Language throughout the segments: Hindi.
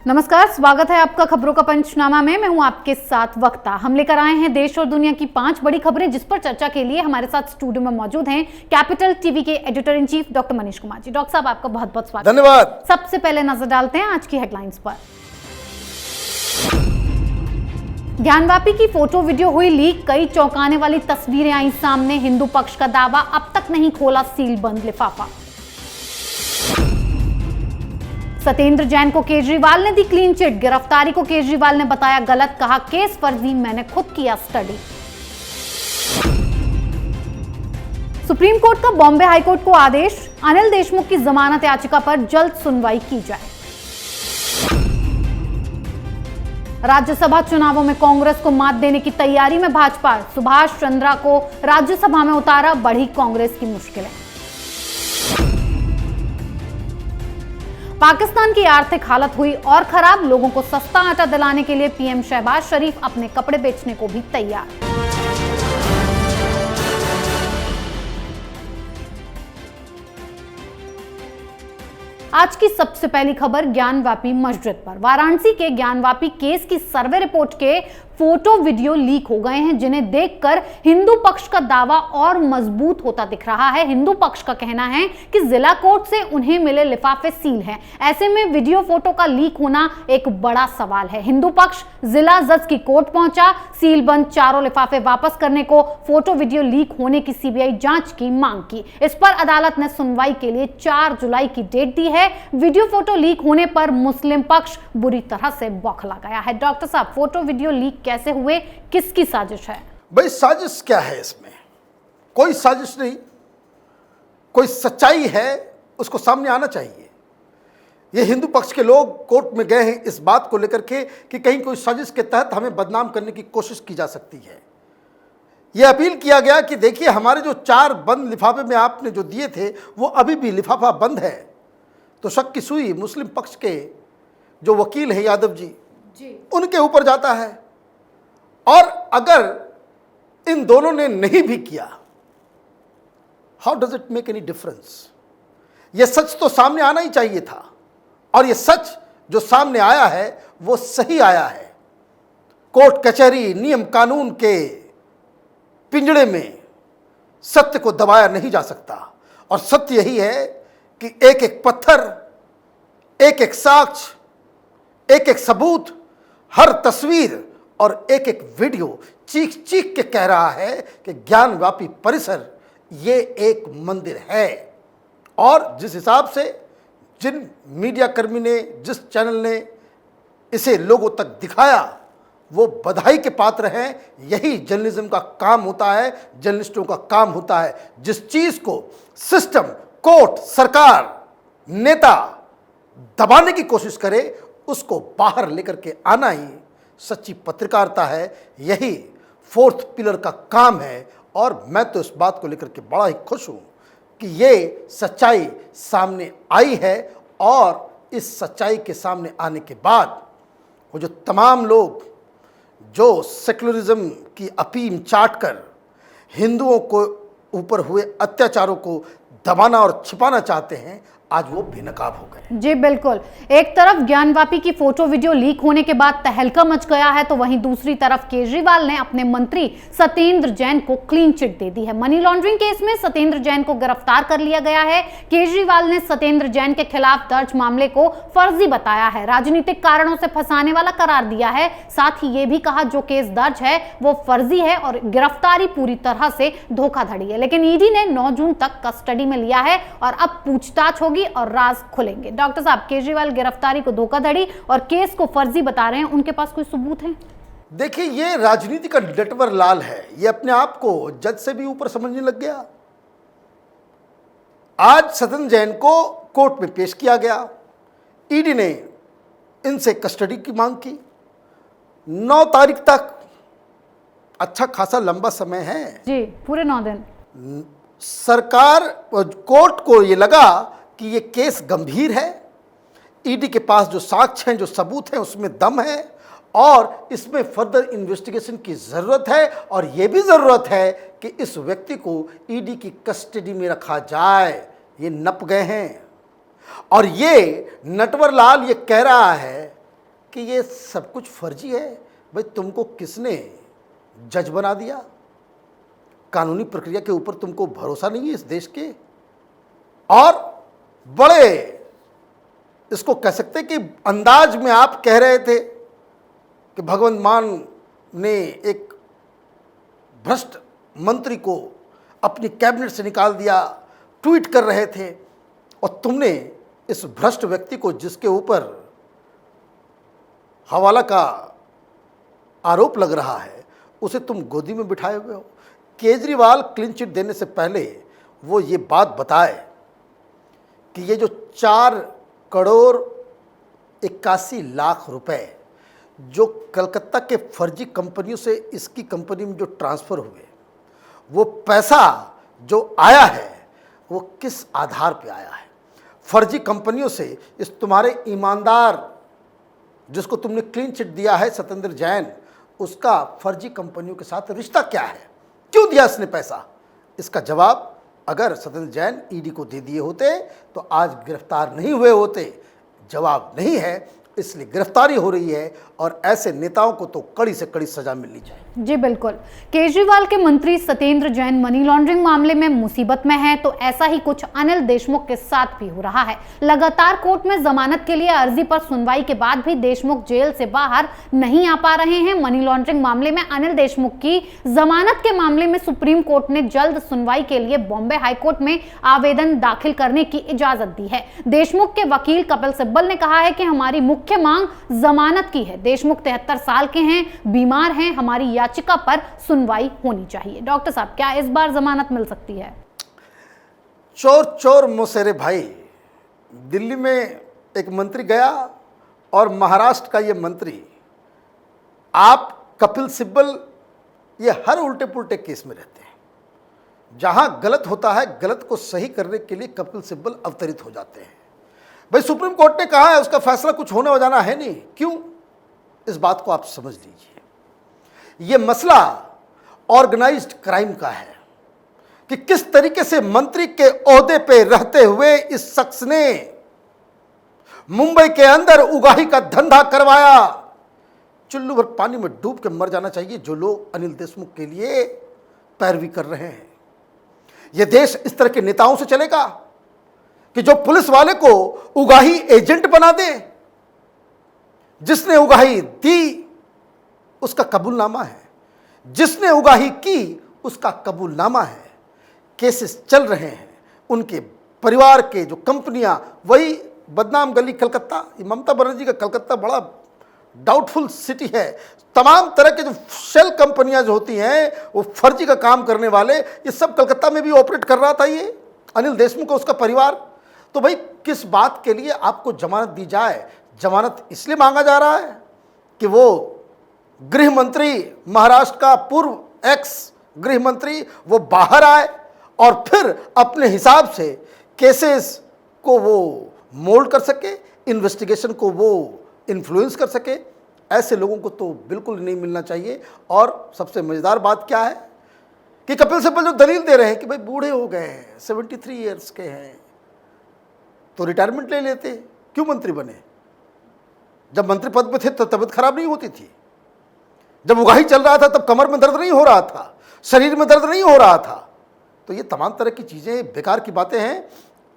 नमस्कार, स्वागत है आपका खबरों का पंचनामा में। मैं हूं आपके साथ वक्ता। हम लेकर आए हैं देश और दुनिया की 5 बड़ी खबरें, जिस पर चर्चा के लिए हमारे साथ स्टूडियो में मौजूद हैं कैपिटल टीवी के editor in chief doctor Manish Kumar ji. Doctor साहब, आपका बहुत बहुत स्वागत। धन्यवाद। सबसे पहले नजर डालते हैं आज की हेडलाइंस पर। ज्ञानवापी की फोटो वीडियो हुई लीक, कई चौंकाने वाली तस्वीरें आई सामने। हिंदू पक्ष का दावा, अब तक नहीं खोला सील बंद लिफाफा। सत्येंद्र जैन को केजरीवाल ने दी क्लीन चिट, गिरफ्तारी को केजरीवाल ने बताया गलत, कहा केस फर्जी, मैंने खुद किया स्टडी। सुप्रीम कोर्ट का बॉम्बे हाईकोर्ट को आदेश, अनिल देशमुख की जमानत याचिका पर जल्द सुनवाई की जाए। राज्यसभा चुनावों में कांग्रेस को मात देने की तैयारी में भाजपा, सुभाष चंद्रा को राज्यसभा में उतारा, बढ़ी कांग्रेस की मुश्किलें। पाकिस्तान की आर्थिक हालत हुई और खराब, लोगों को सस्ता आटा दिलाने के लिए पीएम शहबाज शरीफ अपने कपड़े बेचने को भी तैयार। आज की सबसे पहली खबर ज्ञानवापी मस्जिद पर। वाराणसी के ज्ञानवापी केस की सर्वे रिपोर्ट के फोटो वीडियो लीक हो गए हैं, जिन्हें देखकर हिंदू पक्ष का दावा और मजबूत होता दिख रहा है। हिंदू पक्ष का कहना है कि जिला कोर्ट से उन्हें मिले लिफाफे सील हैं। ऐसे में वीडियो फोटो का लीक होना एक बड़ा सवाल है। हिंदू पक्ष जिला जज की कोर्ट पहुंचा, सील बंद चारों लिफाफे वापस करने को, फोटो वीडियो लीक होने की सीबीआई जांच की मांग की। इस पर अदालत ने सुनवाई के लिए 4 जुलाई की डेट दी है। वीडियो फोटो लीक होने पर मुस्लिम पक्ष बुरी तरह से बौखला गया है। डॉक्टर साहब, फोटो वीडियो लीक कैसे हुए, किसकी साजिश है? भाई, साजिश क्या है इसमें? कोई साजिश नहीं, कोई सच्चाई है, उसको सामने आना चाहिए। ये हिंदू पक्ष के लोग कोर्ट में गए हैं इस बात को लेकर के कि कहीं कोई साजिश के तहत हमें बदनाम करने की कोशिश की जा सकती है। यह अपील किया गया कि देखिए, हमारे जो 4 बंद लिफाफे में आपने जो दिए थे वो अभी भी लिफाफा बंद है। तो शक की सुई मुस्लिम पक्ष के जो वकील हैं यादव जी, उनके ऊपर जाता है। और अगर इन दोनों ने नहीं भी किया, how does it make any difference? यह सच तो सामने आना ही चाहिए था, और यह सच जो सामने आया है वो सही आया है। कोर्ट कचहरी नियम कानून के पिंजड़े में सत्य को दबाया नहीं जा सकता। और सत्य यही है कि एक एक पत्थर, एक एक साक्ष्य, एक एक सबूत, हर तस्वीर और एक एक वीडियो चीख चीख के कह रहा है कि ज्ञानवापी परिसर ये एक मंदिर है। और जिस हिसाब से जिन मीडिया कर्मी ने, जिस चैनल ने इसे लोगों तक दिखाया, वो बधाई के पात्र हैं। यही जर्नलिज्म का काम होता है, जर्नलिस्टों का काम होता है। जिस चीज को सिस्टम, कोर्ट, सरकार, नेता दबाने की कोशिश करे, उसको बाहर लेकर के आना ही सच्ची पत्रकारिता है। यही 4th पिलर का काम है। और मैं तो इस बात को लेकर के बड़ा ही खुश हूं कि ये सच्चाई सामने आई है। और इस सच्चाई के सामने आने के बाद वो जो तमाम लोग जो सेक्युलरिज्म की अफीम चाटकर हिंदुओं को ऊपर हुए अत्याचारों को दबाना और छिपाना चाहते हैं, आज वो बेनकाब हो गए। जी बिल्कुल। एक तरफ ज्ञानवापी की फोटो वीडियो लीक होने के बाद तहलका मच गया है, तो वहीं दूसरी तरफ केजरीवाल ने अपने मंत्री सत्येंद्र जैन को क्लीन चिट दे दी है। मनी लॉन्ड्रिंग केस में सत्येंद्र जैन को गिरफ्तार कर लिया गया है। केजरीवाल ने सत्येंद्र जैन के खिलाफ दर्ज मामले को फर्जी बताया है, राजनीतिक कारणों से फंसाने वाला करार दिया है। साथ ही ये भी कहा जो केस दर्ज है वो फर्जी है और गिरफ्तारी पूरी तरह से धोखाधड़ी है। लेकिन ईडी ने 9 जून तक कस्टडी में लिया है और अब पूछताछ होगी और राज खुलेंगे। डॉक्टर साहब, केजरीवाल गिरफ्तारी को धोखाधड़ी और केस को फर्जी बता रहे हैं, उनके पास कोई सबूत है? देखिए, ये राजनीति का नटवर लाल है। ये अपने आप को जज से भी ऊपर समझने लग गया। आज सत्येंद्र जैन को कोर्ट में पेश किया गया। ईडी ने इनसे कस्टडी की मांग की। 9 तारीख तक, अच्छा खासा लंबा समय है जी, पूरे 9 दिन। सरकार, कोर्ट को ये लगा कि ये केस गंभीर है। ईडी के पास जो साक्ष्य हैं, जो सबूत हैं, उसमें दम है और इसमें फर्दर इन्वेस्टिगेशन की ज़रूरत है। और ये भी ज़रूरत है कि इस व्यक्ति को ईडी की कस्टडी में रखा जाए। ये नप गए हैं। और ये नटवर लाल ये कह रहा है कि ये सब कुछ फर्जी है। भाई तुमको किसने जज बना दिया? कानूनी प्रक्रिया के ऊपर तुमको भरोसा नहीं है इस देश के? और बड़े इसको कह सकते कि अंदाज में आप कह रहे थे कि भगवंत मान ने एक भ्रष्ट मंत्री को अपनी कैबिनेट से निकाल दिया, ट्वीट कर रहे थे, और तुमने इस भ्रष्ट व्यक्ति को, जिसके ऊपर हवाला का आरोप लग रहा है, उसे तुम गोदी में बिठाए हुए हो। केजरीवाल क्लीन चिट देने से पहले वो ये बात बताए कि ये जो 4,81,00,000 रुपए जो कलकत्ता के फर्जी कंपनियों से इसकी कंपनी में जो ट्रांसफ़र हुए, वो पैसा जो आया है वो किस आधार पे आया है? फर्जी कंपनियों से इस तुम्हारे ईमानदार जिसको तुमने क्लीन चिट दिया है सत्येंद्र जैन, उसका फर्जी कंपनियों के साथ रिश्ता क्या है? क्यों दिया इसने पैसा? इसका जवाब अगर सत्येंद्र जैन ईडी को दे दिए होते तो आज गिरफ्तार नहीं हुए होते। जवाब नहीं है, इसलिए गिरफ्तारी हो रही है, और ऐसे नेताओं को तो कड़ी से कड़ी सजा मिलनी चाहिए। जी बिल्कुल। केजरीवाल के मंत्री सत्येंद्र जैन मनी लॉन्ड्रिंग मामले में मुसीबत में हैं, तो ऐसा ही कुछ अनिल देशमुख के साथ भी हो रहा है। लगातार कोर्ट में जमानत के लिए अर्जी पर सुनवाई के बाद भी देशमुख जेल से बाहर नहीं आ पा रहे हैं। मनी लॉन्ड्रिंग मामले में अनिल देशमुख की जमानत के मामले में सुप्रीम कोर्ट ने जल्द सुनवाई के लिए बॉम्बे हाईकोर्ट में आवेदन दाखिल करने की इजाजत दी है। देशमुख के वकील कपिल सिब्बल ने कहा है कि हमारी मुख्य मांग जमानत की है। देशमुख 73 साल के हैं, बीमार हैं, हमारी याचिका पर सुनवाई होनी चाहिए। डॉक्टर साहब, क्या इस बार जमानत मिल सकती है? चोर चोर मोसेरे भाई। दिल्ली में एक मंत्री गया और महाराष्ट्र का ये मंत्री, आप कपिल सिब्बल, ये हर उल्टे पुल्टे केस में रहते हैं। जहां गलत होता है, गलत को सही करने के लिए कपिल सिब्बल अवतरित हो जाते हैं। भाई सुप्रीम कोर्ट ने कहा है, उसका फैसला कुछ होने वजाना है नहीं। क्यों? इस बात को आप समझ लीजिए। ये मसला ऑर्गेनाइज्ड क्राइम का है कि किस तरीके से मंत्री के ओहदे पे रहते हुए इस शख्स ने मुंबई के अंदर उगाही का धंधा करवाया। चुल्लू भर पानी में डूब के मर जाना चाहिए जो लोग अनिल देशमुख के लिए पैरवी कर रहे हैं। यह देश इस तरह के नेताओं से चलेगा कि जो पुलिस वाले को उगाही एजेंट बना दे? जिसने उगाही दी उसका कबूलनामा है, जिसने उगाही की उसका कबूलनामा है। केसेस चल रहे हैं, उनके परिवार के जो कंपनियां, वही बदनाम गली कलकत्ता, ममता बनर्जी का कलकत्ता बड़ा डाउटफुल सिटी है। तमाम तरह के जो शेल कंपनियां जो होती हैं, वो फर्जी का काम करने वाले, ये सब कलकत्ता में भी ऑपरेट कर रहा था ये अनिल देशमुख और उसका परिवार। तो भाई किस बात के लिए आपको जमानत दी जाए? जमानत इसलिए मांगा जा रहा है कि वो गृह मंत्री, महाराष्ट्र का पूर्व एक्स गृह मंत्री, वो बाहर आए और फिर अपने हिसाब से केसेस को वो मोल्ड कर सके, इन्वेस्टिगेशन को वो इन्फ्लुएंस कर सके। ऐसे लोगों को तो बिल्कुल नहीं मिलना चाहिए। और सबसे मज़ेदार बात क्या है कि कपिल सिब्बल जो दलील दे रहे हैं कि भाई बूढ़े हो गए हैं, 73 ईयर्स के हैं, तो रिटायरमेंट ले लेते, क्यों मंत्री बने? जब मंत्री पद पे थे तो तबीयत खराब नहीं होती थी, जब उगाही चल रहा था तब कमर में दर्द नहीं हो रहा था, शरीर में दर्द नहीं हो रहा था। तो ये तमाम तरह की चीज़ें बेकार की बातें हैं।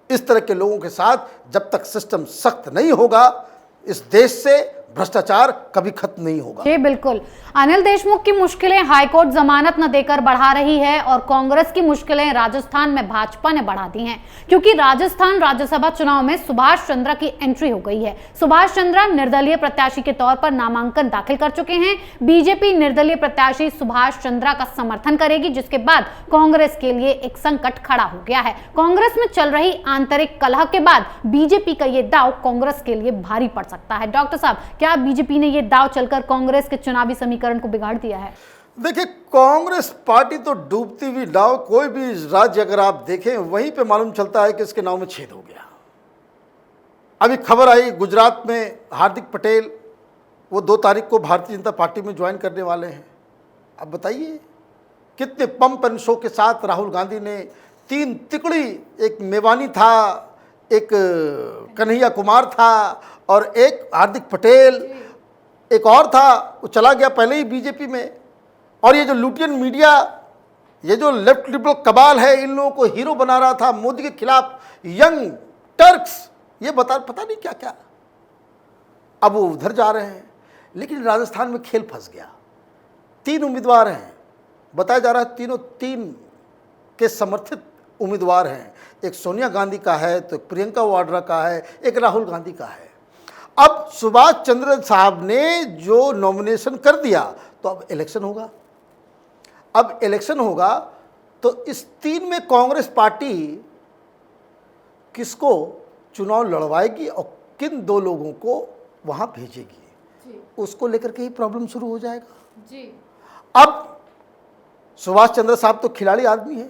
इस तरह के लोगों के साथ जब तक सिस्टम सख्त नहीं होगा, इस देश से भ्रष्टाचार कभी खत्म नहीं होगा। जी बिल्कुल। अनिल देशमुख की मुश्किलें हाईकोर्ट जमानत न देकर बढ़ा रही है और कांग्रेस की मुश्किलें राजस्थान में भाजपा ने बढ़ा दी हैं, क्योंकि राजस्थान राज्यसभा चुनाव में सुभाष चंद्रा की एंट्री हो गई है। सुभाष चंद्रा निर्दलीय प्रत्याशी के तौर पर नामांकन दाखिल कर चुके हैं। बीजेपी निर्दलीय प्रत्याशी सुभाष चंद्रा का समर्थन करेगी, जिसके बाद कांग्रेस के लिए एक संकट खड़ा हो गया है। कांग्रेस में चल रही आंतरिक कलह के बाद बीजेपी का यह दांव कांग्रेस के लिए भारी पड़ सकता है। डॉक्टर साहब, क्या बीजेपी ने यह दांव चलकर कांग्रेस के चुनावी समीकरण को बिगाड़ दिया है? देखिए, कांग्रेस पार्टी तो डूबती हुई नाव, कोई भी राज्य अगर आप देखें वहीं पे मालूम चलता है कि इसके नाव में छेद हो गया। अभी खबर आई गुजरात में हार्दिक पटेल वो 2 तारीख को भारतीय जनता पार्टी में ज्वाइन करने वाले हैं। अब बताइए कितने पंप एंड शो के साथ राहुल गांधी ने 3 तिकड़ी, एक मेवानी था, एक कन्हैया कुमार था और एक हार्दिक पटेल, एक और था, वो चला गया पहले ही बीजेपी में। और ये जो लुटियन मीडिया, ये जो लेफ्ट लिबरल कबाल है, इन लोगों को हीरो बना रहा था मोदी के खिलाफ, यंग टर्क्स, ये पता नहीं क्या क्या। अब वो उधर जा रहे हैं। लेकिन राजस्थान में खेल फंस गया। 3 उम्मीदवार हैं, बताया जा रहा है तीनों 3 के समर्थित उम्मीदवार हैं। एक सोनिया गांधी का है, तो एक प्रियंका वाड्रा का है, एक राहुल गांधी का है। अब सुभाष चंद्र साहब ने जो नॉमिनेशन कर दिया, तो अब इलेक्शन होगा। अब इलेक्शन होगा तो इस 3 में कांग्रेस पार्टी किसको चुनाव लड़वाएगी और किन 2 लोगों को वहां भेजेगी, उसको लेकर के ही प्रॉब्लम शुरू हो जाएगा जी। अब सुभाष चंद्र साहब तो खिलाड़ी आदमी है,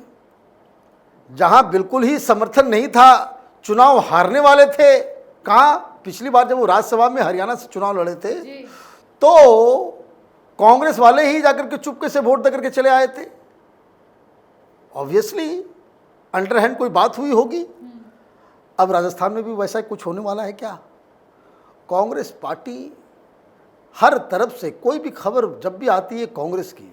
जहां बिल्कुल ही समर्थन नहीं था, चुनाव हारने वाले थे। कहां, पिछली बार जब वो राज्यसभा में हरियाणा से चुनाव लड़े थे तो कांग्रेस वाले ही जाकर के चुपके से वोट देकर के चले आए थे। ऑब्वियसली अंडरहैंड कोई बात हुई होगी। अब राजस्थान में भी वैसा ही कुछ होने वाला है क्या? कांग्रेस पार्टी हर तरफ से, कोई भी खबर जब भी आती है कांग्रेस की,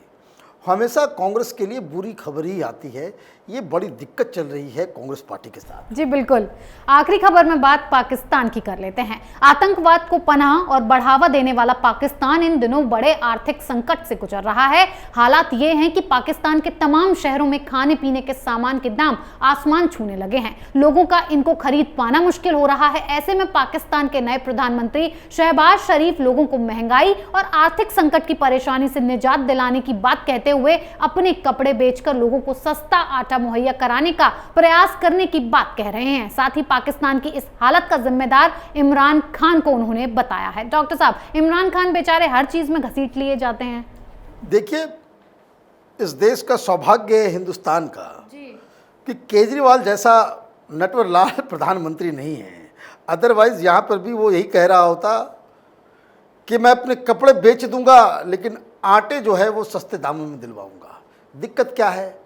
हमेशा कांग्रेस के लिए बुरी खबर ही आती है। ये बड़ी दिक्कत चल रही है कांग्रेस पार्टी के साथ। जी बिल्कुल। आखिरी खबर में बात पाकिस्तान की कर लेते हैं। आतंकवाद को पनाह और बढ़ावा देने वाला पाकिस्तान इन दिनों बड़े आर्थिक संकट से गुजर रहा है। हालात ये हैं कि पाकिस्तान के तमाम शहरों में खाने पीने के सामान के दाम आसमान छूने लगे हैं। लोगों का इनको खरीद पाना मुश्किल हो रहा है। ऐसे में पाकिस्तान के नए प्रधानमंत्री शहबाज शरीफ लोगों को महंगाई और आर्थिक संकट की परेशानी से निजात दिलाने की बात कहते हुए अपने कपड़े बेचकर लोगों को सस्ता आटा मुहैया कराने का प्रयास करने की बात कह रहे हैं। साथ ही पाकिस्तान की इस हालत का जिम्मेदार इमरान खान को उन्होंने बताया है। डॉक्टर साहब, इमरान खान बेचारे हर चीज में घसीट लिए जाते हैं। देखिए, इस देश का सौभाग्य है हिंदुस्तान का कि केजरीवाल जैसा नटवरलाल प्रधानमंत्री नहीं है। अदरवाइज यहां पर भी वो यही कह रहा होता कि मैं अपने कपड़े बेच दूंगा, लेकिन आटे जो है वो सस्ते दामों में दिलवाऊंगा। दिक्कत क्या है?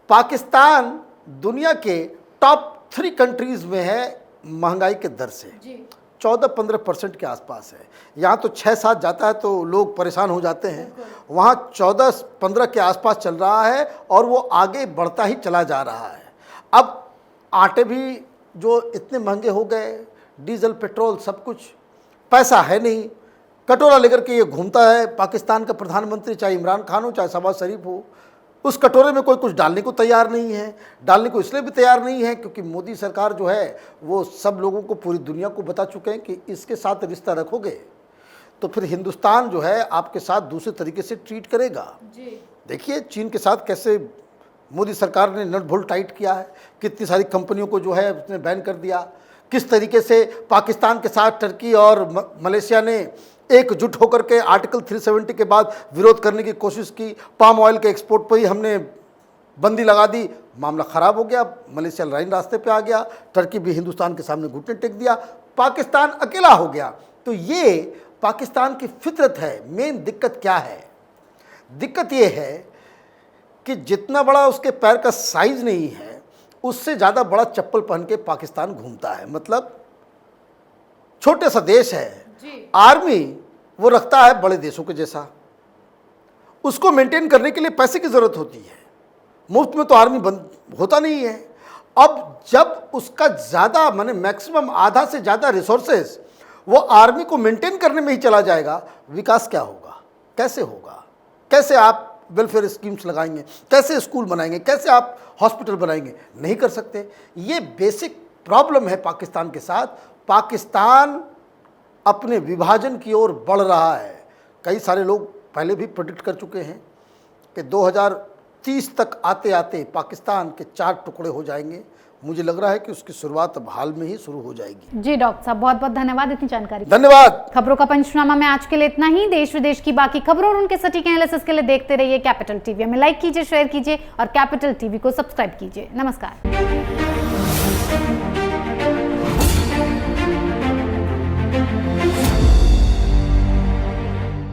पाकिस्तान दुनिया के टॉप 3 कंट्रीज में है महंगाई के दर से, 14-15% के आसपास है। यहाँ तो 6-7 जाता है तो लोग परेशान हो जाते हैं, वहाँ 14-15 के आसपास चल रहा है और वो आगे बढ़ता ही चला जा रहा है। अब आटे भी जो इतने महंगे हो गए, डीजल पेट्रोल सब कुछ, पैसा है नहीं। कटोरा लेकर के ये घूमता है पाकिस्तान का प्रधानमंत्री, चाहे इमरान खान हो चाहे शहबाज शरीफ हो। उस कटोरे में कोई कुछ डालने को तैयार नहीं है। डालने को इसलिए भी तैयार नहीं है क्योंकि मोदी सरकार जो है वो सब लोगों को, पूरी दुनिया को बता चुके हैं कि इसके साथ रिश्ता रखोगे तो फिर हिंदुस्तान जो है आपके साथ दूसरे तरीके से ट्रीट करेगा। देखिए चीन के साथ कैसे मोदी सरकार ने नट बोल्ट टाइट किया है, कितनी सारी कंपनियों को जो है उसने बैन कर दिया। किस तरीके से पाकिस्तान के साथ टर्की और मलेशिया ने एकजुट होकर के आर्टिकल 370 के बाद विरोध करने की कोशिश की। पाम ऑयल के एक्सपोर्ट पर ही हमने बंदी लगा दी, मामला ख़राब हो गया, मलेशिया लाइन रास्ते पे आ गया, टर्की भी हिंदुस्तान के सामने घुटने टेक दिया, पाकिस्तान अकेला हो गया। तो ये पाकिस्तान की फितरत है। मेन दिक्कत क्या है? दिक्कत ये है कि जितना बड़ा उसके पैर का साइज नहीं है, उससे ज़्यादा बड़ा चप्पल पहन के पाकिस्तान घूमता है। मतलब छोटे सा देश है, आर्मी वो रखता है बड़े देशों के जैसा। उसको मेंटेन करने के लिए पैसे की ज़रूरत होती है, मुफ्त में तो आर्मी बंद होता नहीं है। अब जब उसका ज़्यादा माने मैक्सिमम आधा से ज़्यादा रिसोर्सेज वो आर्मी को मेंटेन करने में ही चला जाएगा, विकास क्या होगा? कैसे होगा? कैसे आप वेलफेयर स्कीम्स लगाएंगे? कैसे स्कूल बनाएंगे? कैसे आप हॉस्पिटल बनाएंगे? नहीं कर सकते। ये बेसिक प्रॉब्लम है पाकिस्तान के साथ। पाकिस्तान अपने विभाजन की ओर बढ़ रहा है। कई सारे लोग पहले भी प्रेडिक्ट कर चुके हैं कि 2030 तक आते आते पाकिस्तान के 4 टुकड़े हो जाएंगे। मुझे लग रहा है कि उसकी शुरुआत अब हाल में ही शुरू हो जाएगी। जी डॉक्टर साहब, बहुत बहुत धन्यवाद इतनी जानकारी। धन्यवाद। खबरों का पंचनामा में आज के लिए इतना ही। देश विदेश की बाकी खबरों और उनके सटीक एनालिसिस के लिए देखते रहिए कैपिटल टीवी। हमें लाइक कीजिए, शेयर कीजिए और कैपिटल टीवी को सब्सक्राइब कीजिए। नमस्कार।